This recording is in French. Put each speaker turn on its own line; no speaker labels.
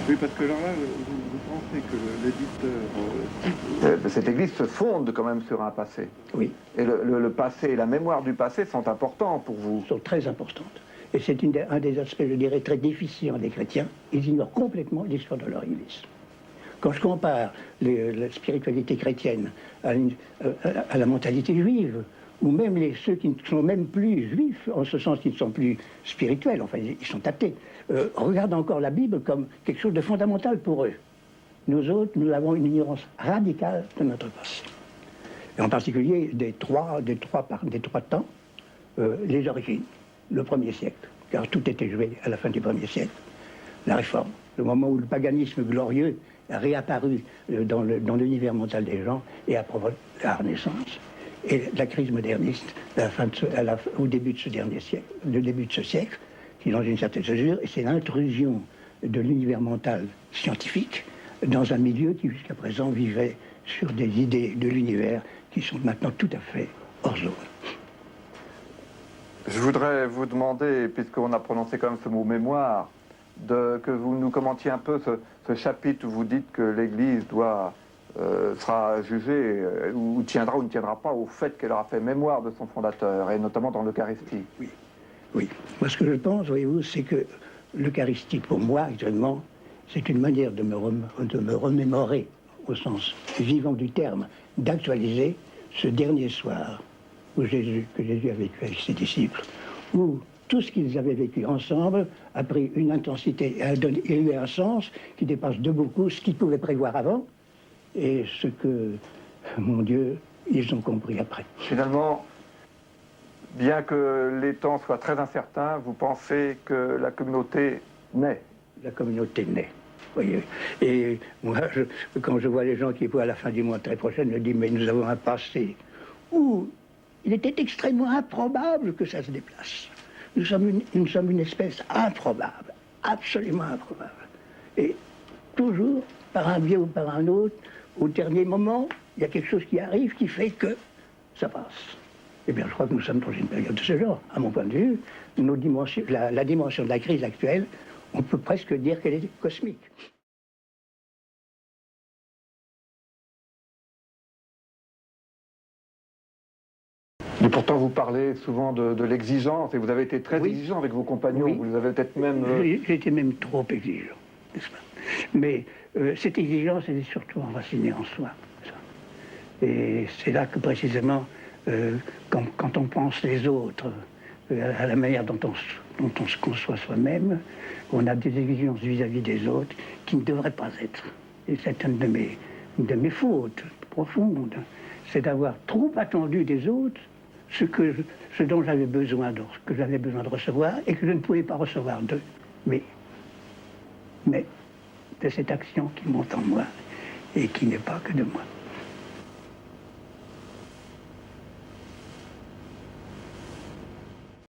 Oui, parce que alors là, vous pensez que l'éditeur...
Cette église se fonde quand même sur un passé.
Oui.
Et le passé et la mémoire du passé sont importants pour vous.
Sont très importantes. Et c'est un des aspects, je dirais, très déficients des chrétiens. Ils ignorent complètement l'histoire de leur église. Quand je compare la spiritualité chrétienne à la mentalité juive, ou même ceux qui ne sont même plus juifs, en ce sens qu'ils ne sont plus spirituels, enfin ils sont athées, regardent encore la Bible comme quelque chose de fondamental pour eux. Nous autres, nous avons une ignorance radicale de notre passé. Et en particulier des trois temps, les origines, le 1er siècle, car tout était joué à la fin du 1er siècle, la Réforme, le moment où le paganisme glorieux a réapparu dans l'univers mental des gens et après la Renaissance, et la crise moderniste au début de ce dernier siècle, le début de ce siècle, qui dans une certaine mesure, et c'est l'intrusion de l'univers mental scientifique dans un milieu qui jusqu'à présent vivait sur des idées de l'univers qui sont maintenant tout à fait hors zone.
Je voudrais vous demander, puisqu'on a prononcé quand même ce mot mémoire, que vous nous commentiez un peu ce chapitre où vous dites que l'Église sera jugée ou tiendra ou ne tiendra pas au fait qu'elle aura fait mémoire de son fondateur, et notamment dans l'Eucharistie.
Oui, oui. Moi, ce que je pense, voyez-vous, c'est que l'Eucharistie, pour moi, actuellement, c'est une manière de me remémorer, au sens vivant du terme, d'actualiser ce dernier soir que Jésus a vécu avec ses disciples, où tout ce qu'ils avaient vécu ensemble a pris une intensité et eu un sens qui dépasse de beaucoup ce qu'ils pouvaient prévoir avant et ce que, mon Dieu, ils ont compris après.
Finalement, bien que les temps soient très incertains, vous pensez que la communauté naît?
La communauté naît. Voyez. Et moi, quand je vois les gens qui voient à la fin du mois très prochain, je me dis, mais nous avons un passé où il était extrêmement improbable que ça se déplace. Nous sommes une espèce improbable, absolument improbable. Et toujours, par un biais ou par un autre, au dernier moment, il y a quelque chose qui arrive qui fait que ça passe. Eh bien, je crois que nous sommes dans une période de ce genre. À mon point de vue, la dimension de la crise actuelle, on peut presque dire qu'elle est cosmique.
Et pourtant, vous parlez souvent de l'exigence, et vous avez été très exigeant avec vos compagnons.
Oui.
Vous avez peut-être même...
J'ai été même trop exigeant, n'est-ce pas? Mais cette exigence, elle est surtout enracinée en soi. Ça. Et c'est là que, précisément, quand on pense les autres, à la manière dont on se conçoit soi-même, on a des exigences vis-à-vis des autres qui ne devraient pas être. Et c'est une de mes fautes profondes. C'est d'avoir trop attendu des autres ce dont j'avais besoin de recevoir et que je ne pouvais pas recevoir d'eux. Mais de cette action qui monte en moi et qui n'est pas que de moi.